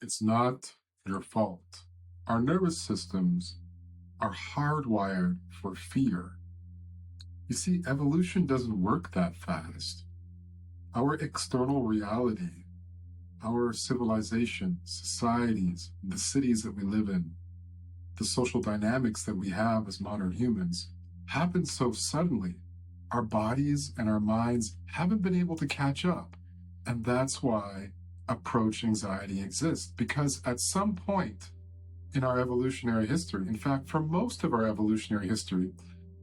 It's not your fault. Our nervous systems are hardwired for fear. You see, evolution doesn't work that fast. Our external reality, our civilization, societies, the cities that we live in, the social dynamics that we have as modern humans happen so suddenly. Our bodies and our minds haven't been able to catch up. And that's why approach anxiety exists, because at some point in our evolutionary history, in fact, for most of our evolutionary history,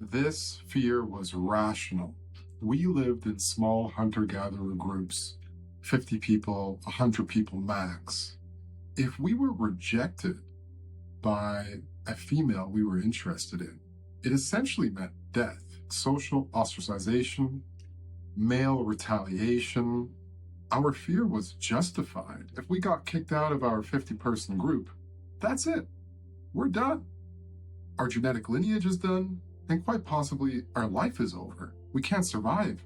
this fear was rational. We lived in small hunter-gatherer groups, 50 people, 100 people max. If we were rejected by a female we were interested in, it essentially meant death, social ostracization, male retaliation. Our fear was justified. If we got kicked out of our 50-person group, that's it. We're done. Our genetic lineage is done, and quite possibly our life is over. We can't survive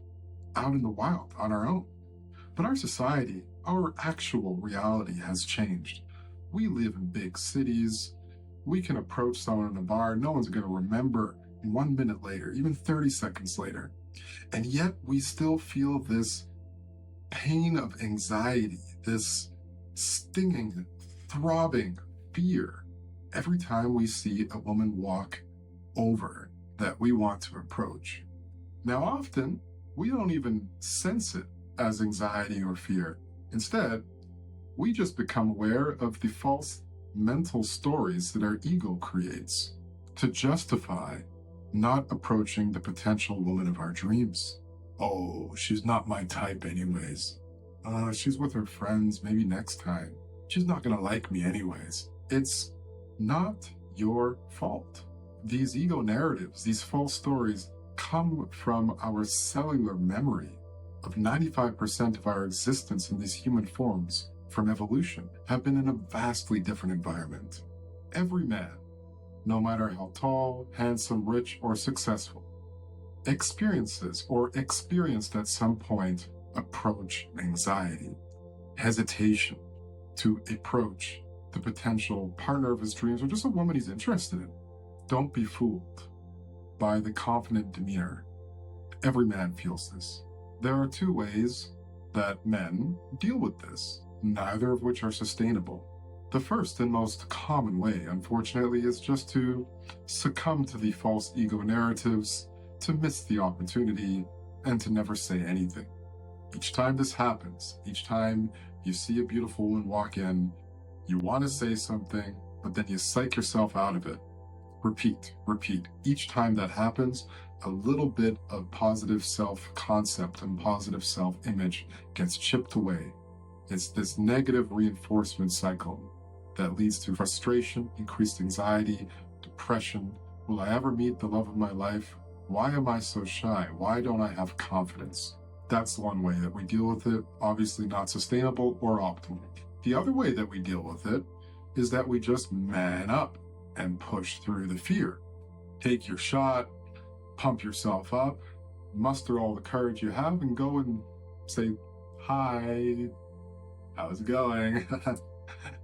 out in the wild on our own. But our society, our actual reality has changed. We live in big cities. We can approach someone in a bar. No one's going to remember 1 minute later, even 30 seconds later. And yet we still feel this pain of anxiety, this stinging, throbbing fear every time we see a woman walk over that we want to approach. Now, often we don't even sense it as anxiety or fear. Instead, we just become aware of the false mental stories that our ego creates to justify not approaching the potential woman of our dreams. Oh, she's not my type anyways. She's with her friends, maybe next time. She's not gonna like me anyways. It's not your fault. These ego narratives, these false stories, come from our cellular memory of 95% of our existence in these human forms from evolution have been in a vastly different environment. Every man, no matter how tall, handsome, rich, or successful, experiences or experienced at some point approach anxiety, hesitation to approach the potential partner of his dreams or just a woman he's interested in. Don't be fooled by the confident demeanor. Every man feels this. There are two ways that men deal with this, neither of which are sustainable. The first and most common way, unfortunately, is just to succumb to the false ego narratives, to miss the opportunity, and to never say anything. Each time this happens, each time you see a beautiful woman walk in, you want to say something, but then you psych yourself out of it. Repeat, repeat. Each time that happens, a little bit of positive self-concept and positive self-image gets chipped away. It's this negative reinforcement cycle that leads to frustration, increased anxiety, depression. Will I ever meet the love of my life? Why am I so shy? Why don't I have confidence? That's one way that we deal with it, obviously not sustainable or optimal. The other way that we deal with it is that we just man up and push through the fear. Take your shot, pump yourself up, muster all the courage you have, and go and say, "Hi, how's it going?"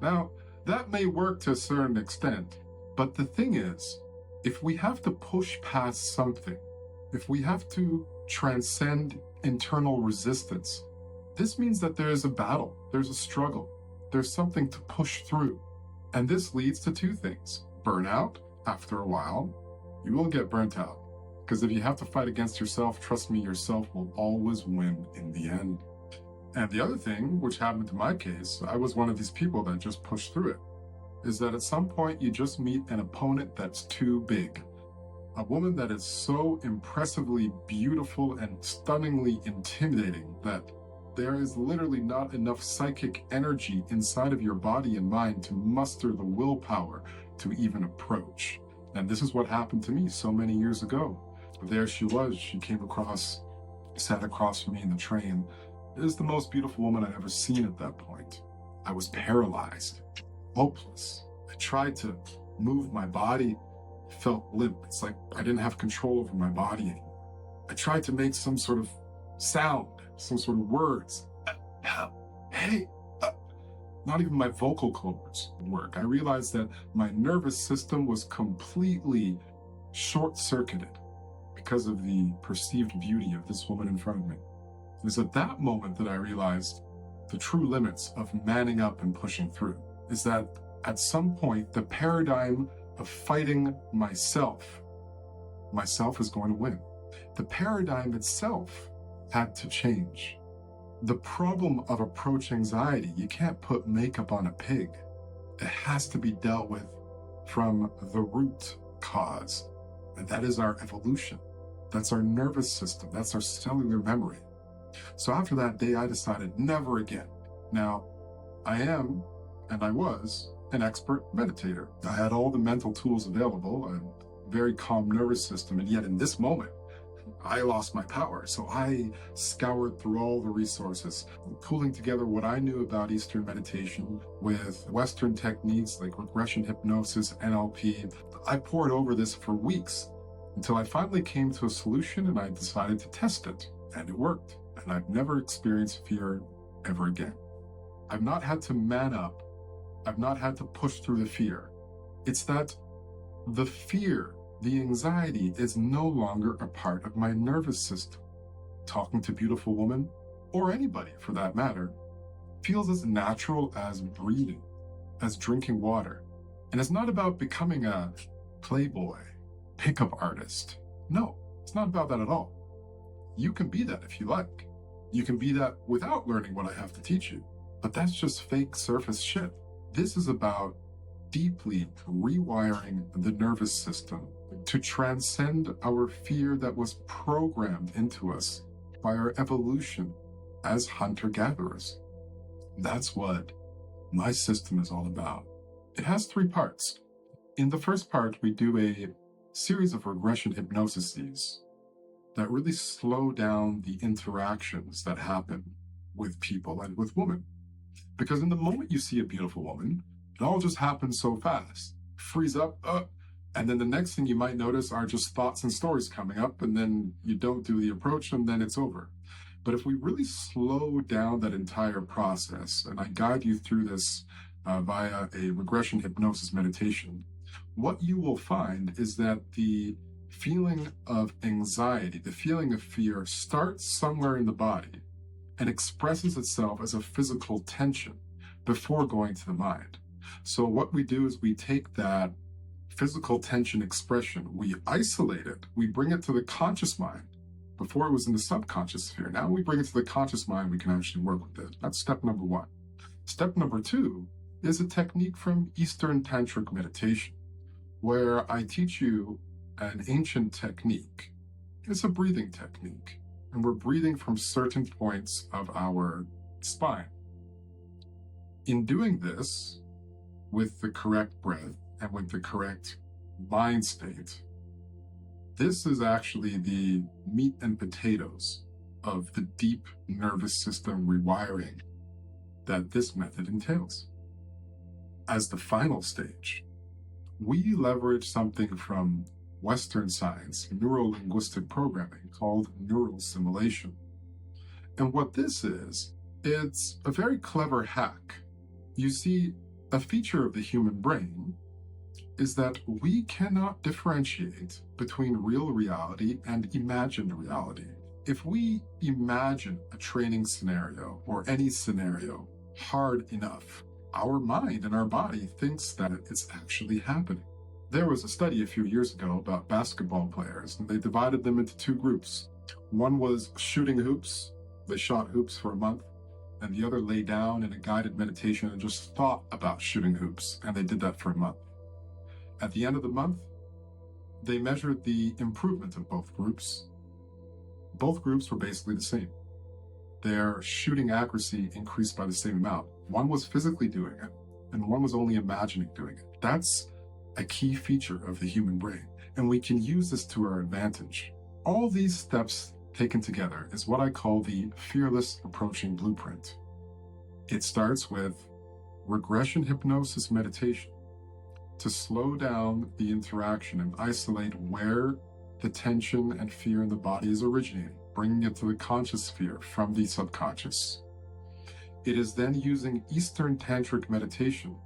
Now, that may work to a certain extent, but the thing is, if we have to push past something, if we have to transcend internal resistance, this means that there is a battle, there's a struggle, there's something to push through. And this leads to two things. Burnout. After a while, you will get burnt out. Because if you have to fight against yourself, trust me, yourself will always win in the end. And the other thing, which happened to my case, I was one of these people that just pushed through it, is that at some point you just meet an opponent that's too big. A woman that is so impressively beautiful and stunningly intimidating that there is literally not enough psychic energy inside of your body and mind to muster the willpower to even approach. And this is what happened to me so many years ago. There she was, she came across, sat across from me in the train. It is the most beautiful woman I'd ever seen at that point. I was paralyzed, hopeless. I tried to move my body, felt limp. It's like I didn't have control over my body anymore. I tried to make some sort of sound, some sort of words. Hey, Not even my vocal cords would work. I realized that my nervous system was completely short-circuited because of the perceived beauty of this woman in front of me. It was at that moment that I realized the true limits of manning up and pushing through. Is that at some point, the paradigm of fighting myself is going to win. The paradigm itself had to change. The problem of approach anxiety, you can't put makeup on a pig. It has to be dealt with from the root cause. And that is our evolution. That's our nervous system. That's our cellular memory. So after that day, I decided never again. Now, I am, and I was, an expert meditator. I had all the mental tools available, a very calm nervous system, and yet in this moment, I lost my power. So I scoured through all the resources, pulling together what I knew about Eastern meditation with Western techniques like regression hypnosis, NLP. I poured over this for weeks until I finally came to a solution and I decided to test it, and it worked. And I've never experienced fear ever again. I've not had to man up. I've not had to push through the fear. It's that the fear, the anxiety is no longer a part of my nervous system. Talking to a beautiful woman, or anybody for that matter, feels as natural as breathing, as drinking water. And it's not about becoming a playboy, pickup artist. No, it's not about that at all. You can be that if you like. You can be that without learning what I have to teach you. But that's just fake surface shit. This is about deeply rewiring the nervous system to transcend our fear that was programmed into us by our evolution as hunter-gatherers. That's what my system is all about. It has 3 parts. In the first part, we do a series of regression hypnoses that really slow down the interactions that happen with people and with women. Because in the moment you see a beautiful woman, it all just happens so fast. Freeze up, and then the next thing you might notice are just thoughts and stories coming up, and then you don't do the approach, and then it's over. But if we really slow down that entire process, and I guide you through this via a regression hypnosis meditation, what you will find is that the feeling of anxiety, the feeling of fear, starts somewhere in the body and expresses itself as a physical tension before going to the mind. So what we do is we take that physical tension expression, we isolate it, we bring it to the conscious mind. Before it was in the subconscious sphere. Now we bring it to the conscious mind, we can actually work with it. That's step number 1. Step number 2 is a technique from Eastern Tantric meditation, where I teach you an ancient technique. It's a breathing technique, and we're breathing from certain points of our spine. In doing this, with the correct breath and with the correct mind state, this is actually the meat and potatoes of the deep nervous system rewiring that this method entails. As the final stage, we leverage something from Western science, neuro-linguistic programming, called neural simulation. And what this is, it's a very clever hack. You see, a feature of the human brain is that we cannot differentiate between real reality and imagined reality. If we imagine a training scenario or any scenario hard enough, our mind and our body thinks that it's actually happening. There was a study a few years ago about basketball players, and they divided them into 2 groups. One was shooting hoops. They shot hoops for a month, and the other lay down in a guided meditation and just thought about shooting hoops, and they did that for a month. At the end of the month, they measured the improvement of both groups. Both groups were basically the same. Their shooting accuracy increased by the same amount. One was physically doing it, and one was only imagining doing it. That's a key feature of the human brain, and we can use this to our advantage. All these steps taken together is what I call the fearless approaching blueprint. It starts with regression hypnosis meditation to slow down the interaction and isolate where the tension and fear in the body is originating, bringing it to the conscious sphere from the subconscious. It is then using Eastern Tantric meditation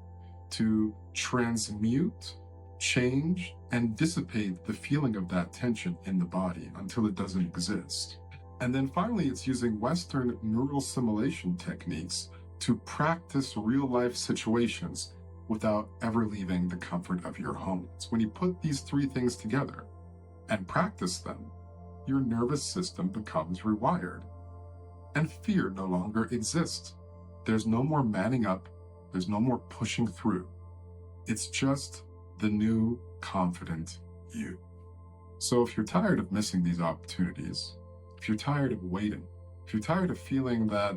to transmute, change, and dissipate the feeling of that tension in the body until it doesn't exist. And then finally, it's using Western neural simulation techniques to practice real-life situations without ever leaving the comfort of your home. So when you put these three things together and practice them, your nervous system becomes rewired. And fear no longer exists. There's no more manning up. There's no more pushing through. It's just the new, confident you. So if you're tired of missing these opportunities, if you're tired of waiting, if you're tired of feeling that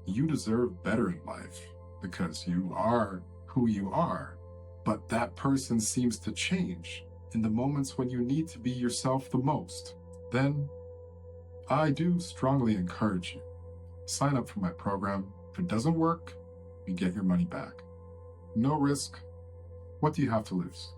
you deserve better in life because you are who you are, but that person seems to change in the moments when you need to be yourself the most, then I do strongly encourage you. Sign up for my program. If it doesn't work, you get your money back. No risk. What do you have to lose?